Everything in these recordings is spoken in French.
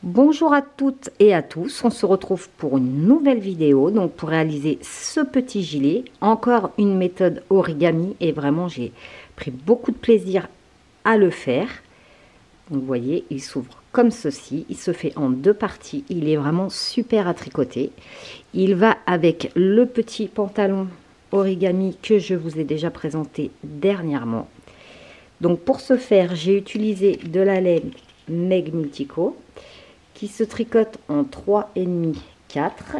Bonjour à toutes et à tous, on se retrouve pour une nouvelle vidéo donc pour réaliser ce petit gilet, encore une méthode origami et vraiment j'ai pris beaucoup de plaisir à le faire. Donc, vous voyez, il s'ouvre comme ceci, il se fait en deux parties, il est vraiment super à tricoter. Il va avec le petit pantalon origami que je vous ai déjà présenté dernièrement. Donc pour ce faire, j'ai utilisé de la laine Meg Multico qui se tricote en 3,5 4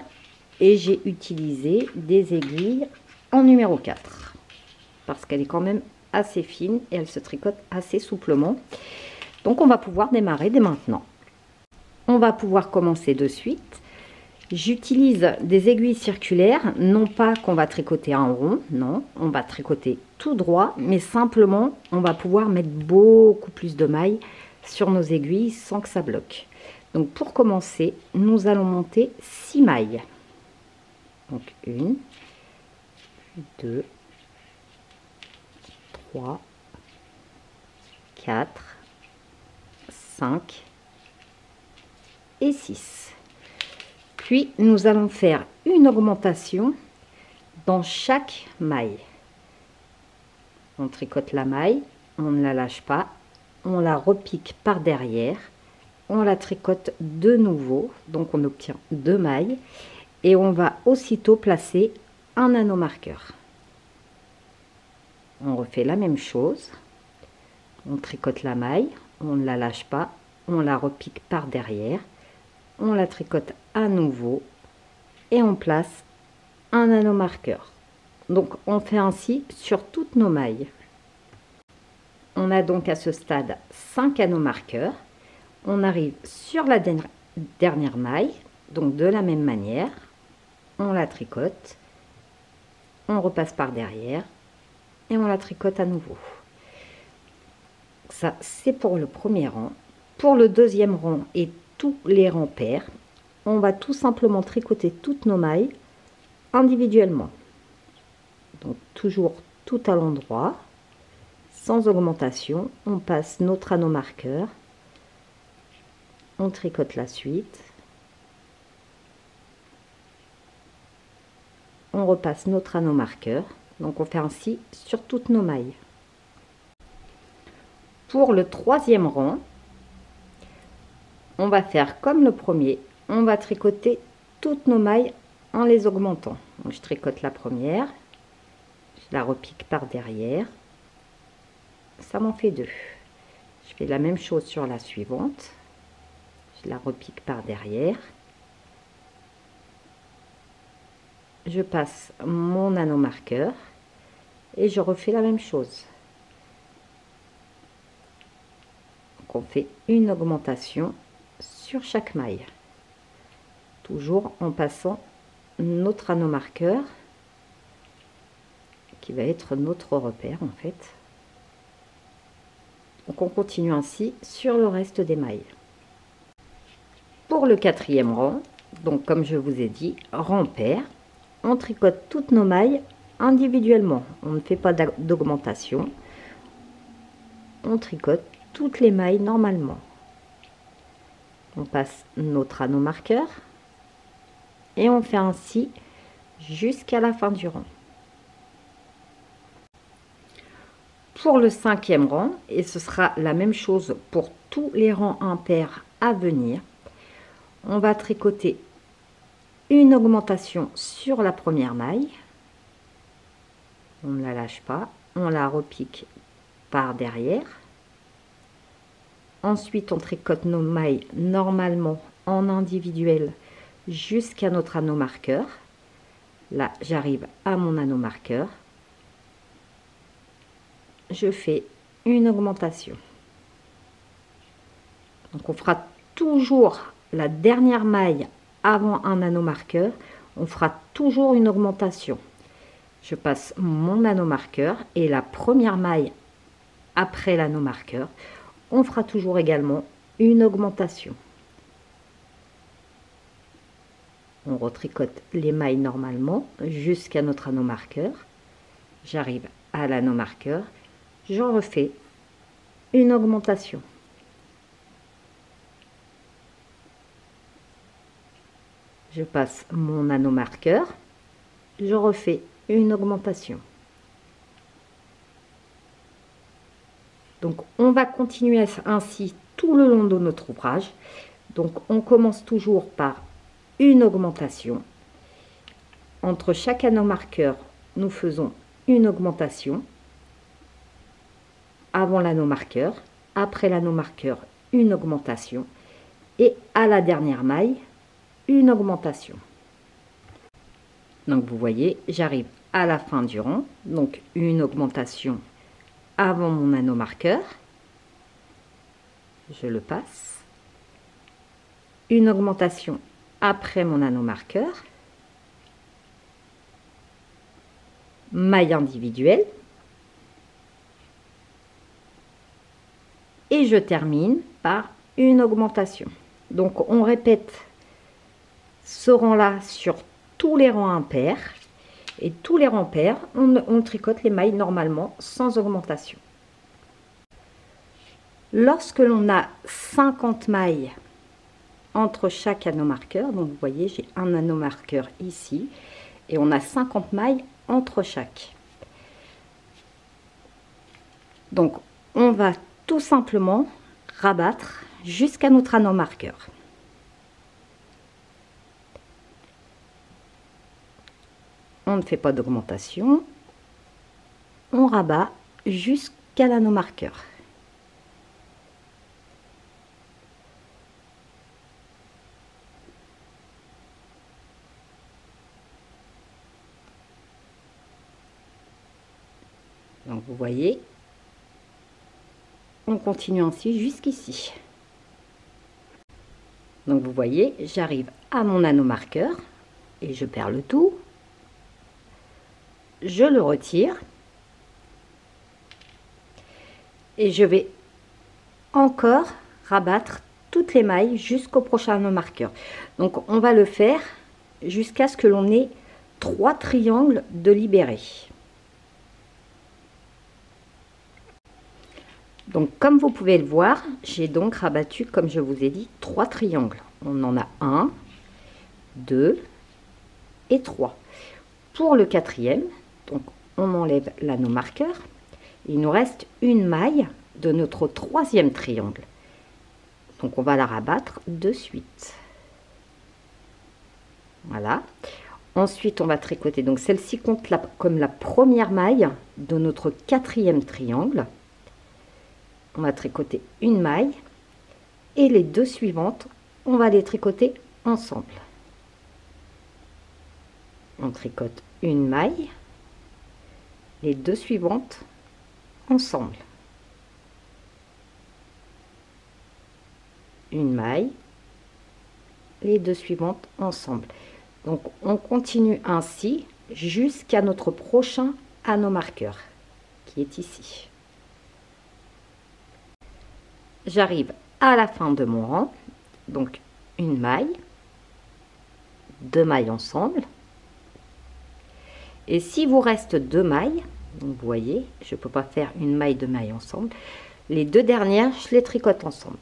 et j'ai utilisé des aiguilles en numéro 4 parce qu'elle est quand même assez fine et elle se tricote assez souplement. Donc on va pouvoir démarrer dès maintenant. On va pouvoir commencer de suite. J'utilise des aiguilles circulaires, non pas qu'on va tricoter en rond, non, on va tricoter tout droit, mais simplement on va pouvoir mettre beaucoup plus de mailles sur nos aiguilles sans que ça bloque. Donc pour commencer, nous allons monter 6 mailles. Donc 1, 2, 3, 4, 5 et 6. Puis nous allons faire une augmentation dans chaque maille. On tricote la maille, on ne la lâche pas, on la repique par derrière, on la tricote de nouveau, donc on obtient 2 mailles et on va aussitôt placer un anneau marqueur. On refait la même chose, on tricote la maille, on ne la lâche pas, on la repique par derrière, on la tricote à nouveau et on place un anneau marqueur. Donc on fait ainsi sur toutes nos mailles. On a donc à ce stade 5 anneaux marqueurs. On arrive sur la dernière maille, donc de la même manière, on la tricote, on repasse par derrière et on la tricote à nouveau. Ça, c'est pour le premier rang. Pour le deuxième rang et tous les rangs pairs, on va tout simplement tricoter toutes nos mailles individuellement. Donc toujours tout à l'endroit, sans augmentation, on passe notre anneau marqueur. On tricote la suite, on repasse notre anneau marqueur, donc on fait ainsi sur toutes nos mailles. Pour le troisième rang, on va faire comme le premier, on va tricoter toutes nos mailles en les augmentant. Donc je tricote la première, je la repique par derrière, ça m'en fait 2. Je fais la même chose sur la suivante, je la repique par derrière. Je passe mon anneau marqueur et je refais la même chose. Donc on fait une augmentation sur chaque maille, toujours en passant notre anneau marqueur qui va être notre repère en fait. Donc on continue ainsi sur le reste des mailles. Pour le quatrième rang, donc comme je vous ai dit, rang pair, on tricote toutes nos mailles individuellement, on ne fait pas d'augmentation, on tricote toutes les mailles normalement. On passe notre anneau marqueur et on fait ainsi jusqu'à la fin du rang. Pour le cinquième rang, et ce sera la même chose pour tous les rangs impairs à venir, on va tricoter une augmentation sur la première maille, on ne la lâche pas, on la repique par derrière. Ensuite, on tricote nos mailles normalement en individuel jusqu'à notre anneau marqueur. Là, j'arrive à mon anneau marqueur. Je fais une augmentation. Donc, on fera toujours la dernière maille avant un anneau marqueur. On fera toujours une augmentation. Je passe mon anneau marqueur et la première maille après l'anneau marqueur, on fera toujours également une augmentation. On retricote les mailles normalement jusqu'à notre anneau marqueur. J'arrive à l'anneau marqueur, j'en refais une augmentation. je passe mon nanomarqueur, je refais une augmentation. Donc on va continuer ainsi tout le long de notre ouvrage. Donc on commence toujours par une augmentation. Entre chaque nanomarqueur, nous faisons une augmentation. Avant l'anneau-marqueur, après l'anneau-marqueur, une augmentation. Et à la dernière maille, une augmentation. Donc vous voyez, j'arrive à la fin du rang. Donc une augmentation avant mon anneau marqueur, je le passe, une augmentation après mon anneau marqueur, maille individuelle, et je termine par une augmentation. Donc on répète ce rang là sur tous les rangs impairs, et tous les rangs pairs, on tricote les mailles normalement sans augmentation. Lorsque l'on a 50 mailles entre chaque anneau marqueur, donc vous voyez, j'ai un anneau marqueur ici, et on a 50 mailles entre chaque. Donc, on va tout simplement rabattre jusqu'à notre anneau marqueur. On ne fait pas d'augmentation, on rabat jusqu'à l'anneau marqueur. Donc vous voyez, on continue ainsi jusqu'ici. Donc vous voyez, j'arrive à mon anneau marqueur et je perds le tout. Je le retire et je vais encore rabattre toutes les mailles jusqu'au prochain anneau marqueur. Donc on va le faire jusqu'à ce que l'on ait 3 triangles de libérés. Donc comme vous pouvez le voir, j'ai donc rabattu, comme je vous ai dit, 3 triangles. On en a 1, 2 et 3. Pour le quatrième, donc on enlève l'anneau marqueur. Il nous reste une maille de notre troisième triangle. Donc on va la rabattre de suite. Voilà. Ensuite on va tricoter. Donc celle-ci compte comme la première maille de notre quatrième triangle. On va tricoter une maille et les deux suivantes, on va les tricoter ensemble. On tricote une maille, les deux suivantes ensemble. Une maille, les deux suivantes ensemble. Donc on continue ainsi jusqu'à notre prochain anneau marqueur qui est ici. J'arrive à la fin de mon rang, donc une maille, deux mailles ensemble. Et s'il vous reste deux mailles, donc vous voyez, je ne peux pas faire une maille, deux mailles ensemble. Les deux dernières, je les tricote ensemble.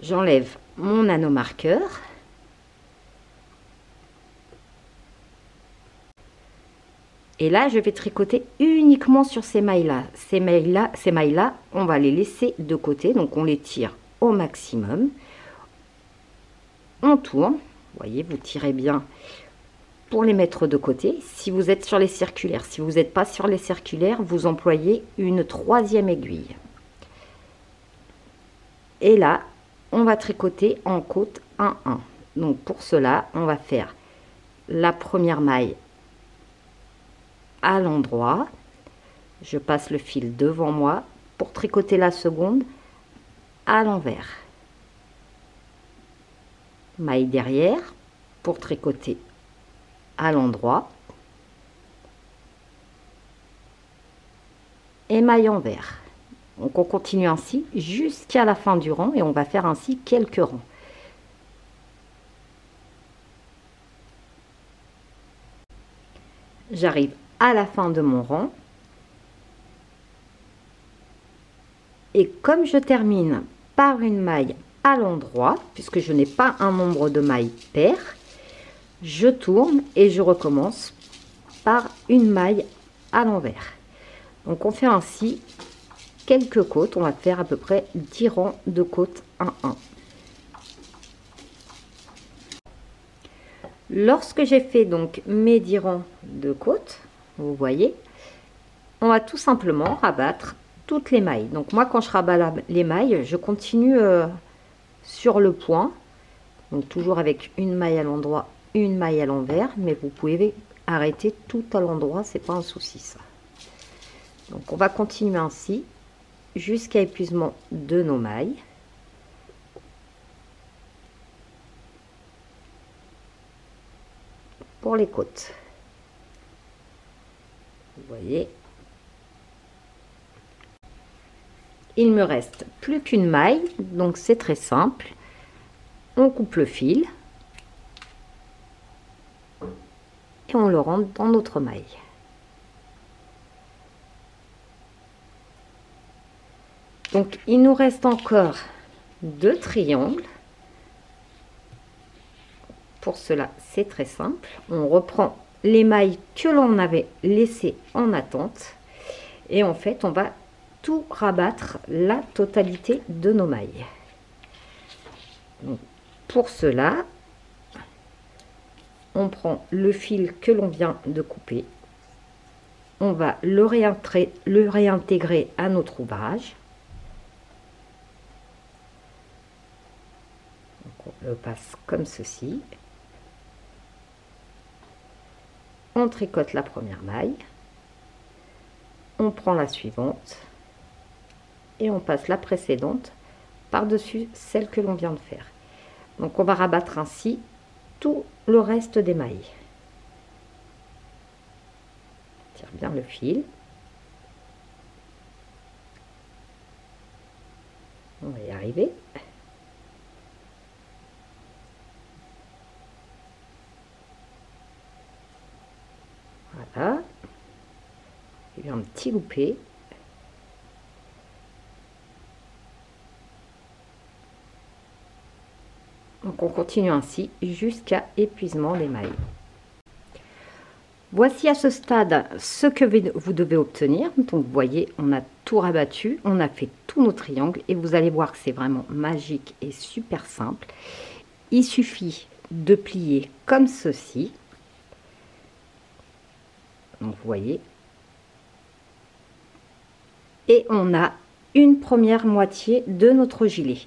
J'enlève mon anneau marqueur. Et là, je vais tricoter uniquement sur ces mailles-là. Ces mailles-là, on va les laisser de côté. Donc, on les tire au maximum. On tourne. Vous voyez, vous tirez bien pour les mettre de côté. Si vous êtes sur les circulaires, si vous n'êtes pas sur les circulaires, vous employez une troisième aiguille. Et là, on va tricoter en côte 1-1. Donc, pour cela, on va faire la première maille à l'endroit, je passe le fil devant moi pour tricoter la seconde à l'envers, maille derrière pour tricoter à l'endroit et maille envers. Donc on continue ainsi jusqu'à la fin du rang et on va faire ainsi quelques rangs. J'arrive à la fin de mon rang. Et comme je termine par une maille à l'endroit, puisque je n'ai pas un nombre de mailles pair, je tourne et je recommence par une maille à l'envers. Donc on fait ainsi quelques côtes, on va faire à peu près 10 rangs de côtes 1-1. Lorsque j'ai fait donc mes 10 rangs de côtes, vous voyez, on va tout simplement rabattre toutes les mailles. Donc moi quand je rabats les mailles, je continue sur le point, donc toujours avec une maille à l'endroit, une maille à l'envers, mais vous pouvez arrêter tout à l'endroit, c'est pas un souci ça. Donc on va continuer ainsi jusqu'à épuisement de nos mailles. Pour les côtes, vous voyez, il me reste plus qu'une maille, donc c'est très simple. On coupe le fil et on le rentre dans notre maille. Donc il nous reste encore 2 triangles. Pour cela, c'est très simple. On reprend les mailles que l'on avait laissées en attente et en fait, on va tout rabattre, la totalité de nos mailles. Donc, pour cela, on prend le fil que l'on vient de couper, on va le réintégrer à notre ouvrage. Donc, on le passe comme ceci. On tricote la première maille, on prend la suivante et on passe la précédente par-dessus celle que l'on vient de faire. Donc on va rabattre ainsi tout le reste des mailles. On tire bien le fil. On va y arriver. Voilà, il y a eu un petit loupé. Donc on continue ainsi jusqu'à épuisement des mailles. Voici à ce stade ce que vous devez obtenir. Donc vous voyez, on a tout rabattu, on a fait tous nos triangles et vous allez voir que c'est vraiment magique et super simple. Il suffit de plier comme ceci. Donc vous voyez, et on a une première moitié de notre gilet.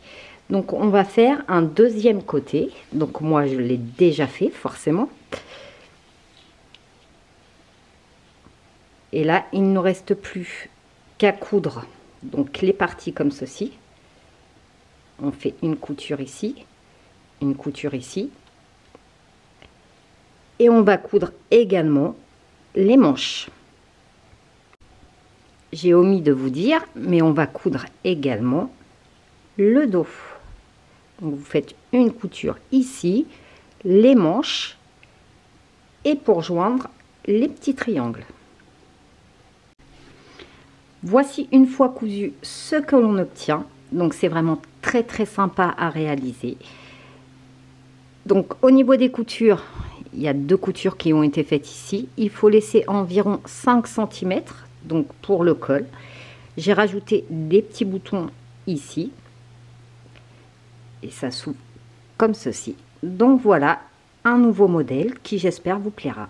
Donc on va faire un deuxième côté. Donc moi je l'ai déjà fait forcément. Et là il ne nous reste plus qu'à coudre donc les parties comme ceci. On fait une couture ici, une couture ici, et on va coudre également les manches. J'ai omis de vous dire, mais on va coudre également le dos. Donc vous faites une couture ici, les manches, et pour joindre les petits triangles. Voici une fois cousu ce que l'on obtient. Donc c'est vraiment très sympa à réaliser. Donc au niveau des coutures, il y a 2 coutures qui ont été faites ici. Il faut laisser environ 5 cm donc pour le col. J'ai rajouté des petits boutons ici et ça s'ouvre comme ceci. Donc voilà un nouveau modèle qui j'espère vous plaira.